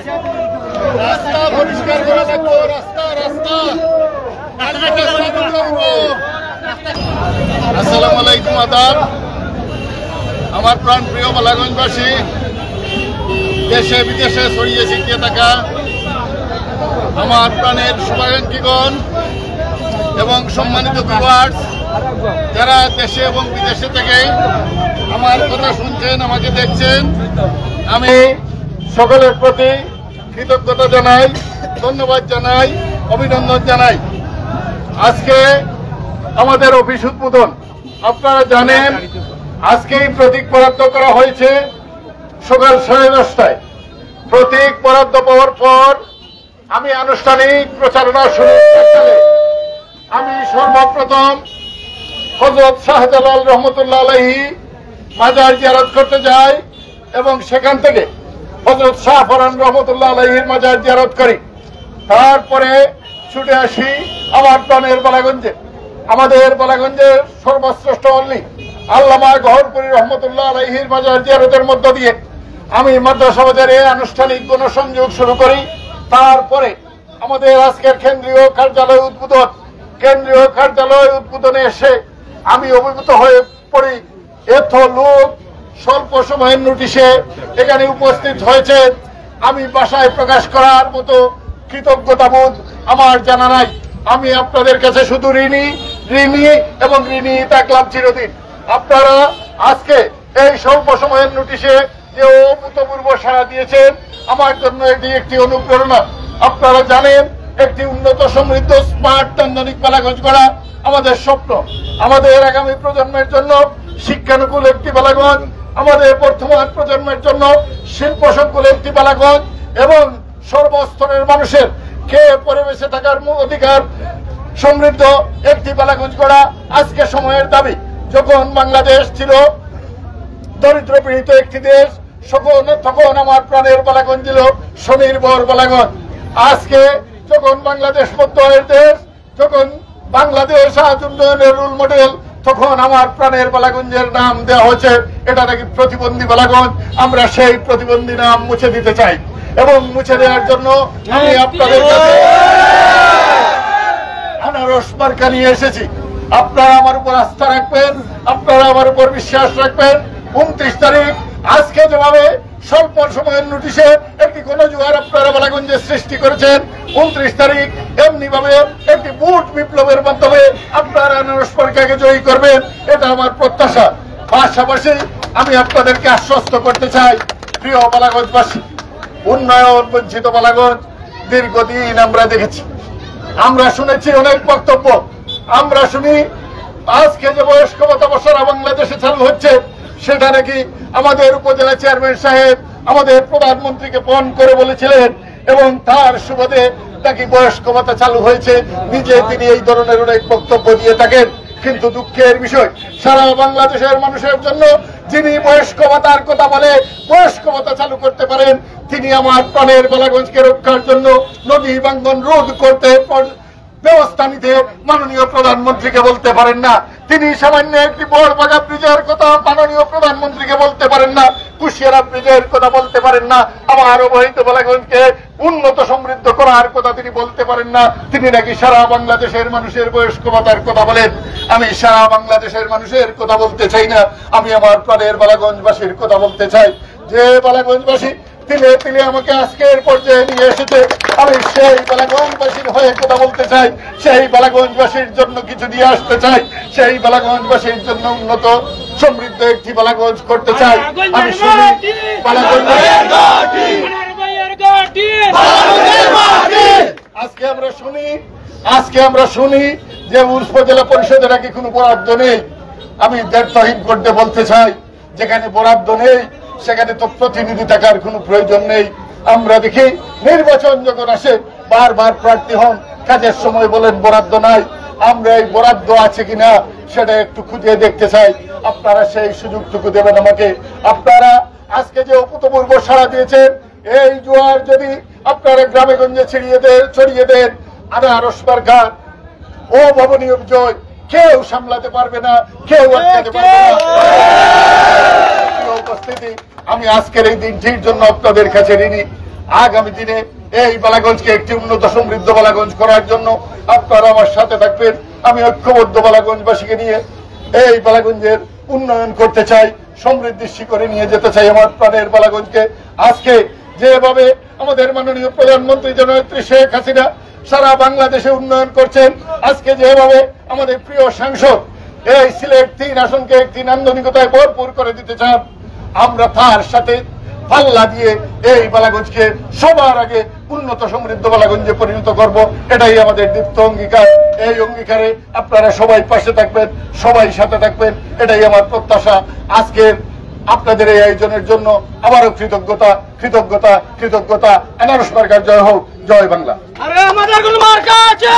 রাস্তা পরিষ্কার করে রাখবো, রাস্তা রাস্তা। আসসালামু আলাইকুম, আদাব। আমার প্রাণ প্রিয় বালাগঞ্জবাসী, দেশে বিদেশে ছড়িয়ে ছিটিয়ে থাকা আমার প্রাণের শুভাকাঙ্ক্ষীগণ এবং সম্মানিত ভিউয়ার্স, যারা দেশে এবং বিদেশে থেকে আমার কথা শুনছেন, আমাকে দেখছেন, আমি সকলের প্রতি কৃতজ্ঞতা জানাই, ধন্যবাদ জানাই, অভিনন্দন জানাই। আজকে আমাদের অফিস উদ্বোধন। আপনারা জানেন আজকেই প্রতীক বরাদ্দ করা হয়েছে সকাল 10:30টায়। প্রতীক বরাদ্দ পাওয়ার পর আমি আনুষ্ঠানিক প্রচারণা শুরু করতে আমি সর্বপ্রথম হযরত শাহজালাল রহমতুল্লাহ আলাইহি মাজার জিয়ারত করতে যাই এবং সেখান থেকে হযরত শাহ ফরান রহমতুল্লাহ আলাইহির মাজার জিয়ারত করি। তারপরে ছুটে আসি আমার প্রাণের বালাগঞ্জে। আমাদের বালাগঞ্জের সর্বশ্রেষ্ঠ অলি আল্লামা গহরপুরী রহমতুল্লাহ আলাইহির মাজার জিয়ারতের মধ্য দিয়ে আমি মাদ্রাসা বাজারে আনুষ্ঠানিক গণসংযোগ শুরু করি। তারপরে আমাদের আজকের কেন্দ্রীয় কার্যালয় উদ্বোধন। কেন্দ্রীয় কার্যালয় উদ্বোধনে এসে আমি অভিভূত হয়ে পড়ি। এত লোক স্বল্প সময়ের নোটিশে এখানে উপস্থিত হয়েছে, আমি ভাষায় প্রকাশ করার মতো কৃতজ্ঞতাবোধ আমার জানা নাই। আমি আপনাদের কাছে শুধু ঋণী এবং ঋণী থাকলাম চিরদিন। আপনারা আজকে এই স্বল্প সময়ের নোটিশে যে অভূতপূর্ব সাড়া দিয়েছেন, আমার জন্য এটি একটি অনুপ্রেরণা। আপনারা জানেন একটি উন্নত সমৃদ্ধ স্মার্ট নান্দনিক বালাগঞ্জ গড়া আমাদের স্বপ্ন। আমাদের আগামী প্রজন্মের জন্য শিক্ষানুকূল একটি বালাগঞ্জ, আমাদের বর্তমান প্রজন্মের জন্য শিল্প সংকুল একটি বালাগঞ্জ এবং সর্বস্তরের মানুষের খেয়ে পরিবেশে থাকার অধিকার সমৃদ্ধ একটি বালাগঞ্জ গড়া আজকে সময়ের দাবি। যখন বাংলাদেশ ছিল দরিদ্র পীড়িত একটি দেশ, তখন আমার প্রাণের বালাগঞ্জ ছিল স্বনির্ভর বালাগঞ্জ। আজকে যখন বাংলাদেশ মধ্যয়ের দেশ, যখন বাংলাদেশ আজ উন্নয়নের রোল মডেল, তখন আমার প্রাণের বালাগঞ্জের নাম দেওয়া হয়েছে এটা নাকি প্রতিবন্ধী বালাগঞ্জ। আমরা সেই প্রতিবন্ধী নাম মুছে দিতে চাই এবং মুছে দেওয়ার জন্য আমি আপনাদের কাছে আনারস মার্কা নিয়ে এসেছি। আপনারা আমার উপর আস্থা রাখবেন, আপনারা আমার উপর বিশ্বাস রাখবেন। 29 তারিখ আজকে যেভাবে স্বল্প সময়ের নোটিশে একটি গণজোয়ার আপনারা বালাগঞ্জে সৃষ্টি করেছেন, 29 তারিখ এমনি ভাবে একটি ভোট বিপ্লবের মাধ্যমে আপনারা আনারস মার্কাকে জয়ী করবেন, এটা আমার প্রত্যাশা। পাশাপাশি আমি আপনাদেরকে আশ্বস্ত করতে চাই, প্রিয় বালাগঞ্জবাসী, উন্নয়ন বঞ্চিত বালাগঞ্জ দীর্ঘদিন আমরা দেখেছি, আমরা শুনেছি অনেক বক্তব্য। আমরা শুনি আজকে যে বয়স্ক ভাতা সারা বাংলাদেশে চালু হচ্ছে, সেটা নাকি আমাদের উপজেলা চেয়ারম্যান সাহেব আমাদের প্রধানমন্ত্রীকে ফোন করে বলেছিলেন এবং তার সুবাদে নাকি বয়স্ক ভাতা চালু হয়েছে। নিজে তিনি এই ধরনের অনেক বক্তব্য দিয়ে থাকেন। কিন্তু দুঃখের বিষয়, সারা বাংলাদেশের মানুষের জন্য যিনি বয়স্ক ভাতার কথা বলে বয়স্ক ভাতা চালু করতে পারেন, তিনি আমার প্রাণের বালাগঞ্জকে রক্ষার জন্য নদী ভাঙ্গন রোধ করতে ব্যবস্থা নিতে মাননীয় প্রধানমন্ত্রীকে বলতে পারেন না। তিনি সামান্য একটি বড়বাগা ব্রিজের কথা মাননীয় প্রধানমন্ত্রীকে বলতে পারেন না, কুশিয়ারা ব্রিজের কথা বলতে পারেন না, আমার অবহিত বালাগঞ্জকে উন্নত সমৃদ্ধ করার কথা তিনি বলতে পারেন না। তিনি নাকি সারা বাংলাদেশের মানুষের বয়স্ক ভাতার কথা বলেন। আমি সারা বাংলাদেশের মানুষের কথা বলতে চাই না, আমি আমার প্রাণের বালাগঞ্জবাসীর কথা বলতে চাই। যে বালাগঞ্জবাসী তিলে তিলে আমাকে আজকের পর্যায়ে নিয়ে এসেছে, আমি সেই বালাগঞ্জবাসীর হয়ে কথা বলতে চাই। সেই বালাগঞ্জবাসীর জন্য কিছু দিয়ে আসতে চাই, সেই বালাগঞ্জবাসীর জন্য উন্নত সমৃদ্ধ একটি বালাগঞ্জ করতে চাই। আমি শুনি আজকে আমরা শুনি যে উপজেলা পরিষদের নাকি কোনো বরাদ্দ নেই। আমি দ্ব্যর্থহীন করতে বলতে চাই, যেখানে বরাদ্দ নেই সেখানে তো প্রতিনিধি থাকার কোনো প্রয়োজন নেই। আমরা দেখি নির্বাচন যখন আসে বারবার প্রার্থী হন, কাজের সময় বলেন বরাদ্দ নাই। আমরা এই বরাদ্দ আছে কিনা সেটা একটু খুঁজে দেখতে চাই। আপনারা সেই সুযোগটুকু দেবেন আমাকে। আপনারা আজকে যে অভূতপূর্ব সাড়া দিয়েছেন, এই জোয়ার যদি আপনারা গ্রামে গঞ্জে ছড়িয়ে দেন, আনারস মার্কা অভাবনীয় বিজয় কেউ সামলাতে পারবে না, কেউ আটকাতে পারবে না। উপস্থিতি, আমি আজকের এই দিনটির জন্য আপনাদের কাছে ঋণী। আগামী দিনে এই বালাগঞ্জকে একটি উন্নত সমৃদ্ধ বালাগঞ্জ করার জন্য আপনারা আমার সাথে থাকবেন। আমি ঐক্যবদ্ধ বালাগঞ্জবাসীকে নিয়ে এই বালাগঞ্জের উন্নয়ন করতে চাই, সমৃদ্ধির শিখরে নিয়ে যেতে চাই আমার প্রাণের বালাগঞ্জকে। আজকে যেভাবে আমাদের মাননীয় প্রধানমন্ত্রী জননেত্রী শেখ হাসিনা সারা বাংলাদেশে উন্নয়ন করছেন, আজকে যেভাবে আমাদের প্রিয় সাংসদ এই সিলেট 3 আসনকে একটি নান্দনিকতায় ভরপুর করে দিতে চান, আমরা তার সাথে পাল্লা দিয়ে এই বালাগঞ্জকে সবার আগে উন্নত সমৃদ্ধ বালাগঞ্জে পরিণত করব। এটাই আমাদের দীপ্ত অঙ্গীকার। এই অঙ্গীকারে আপনারা সবাই পাশে থাকবেন, সবাই সাথে থাকবেন, এটাই আমার প্রত্যাশা। আজকের আপনাদের এই আয়োজনের জন্য আবারও কৃতজ্ঞতা কৃতজ্ঞতা কৃতজ্ঞতা। আনারস মার্কার জয় হোক, জয় বাংলা। আরে আমাদের কোন মার্কা আছে?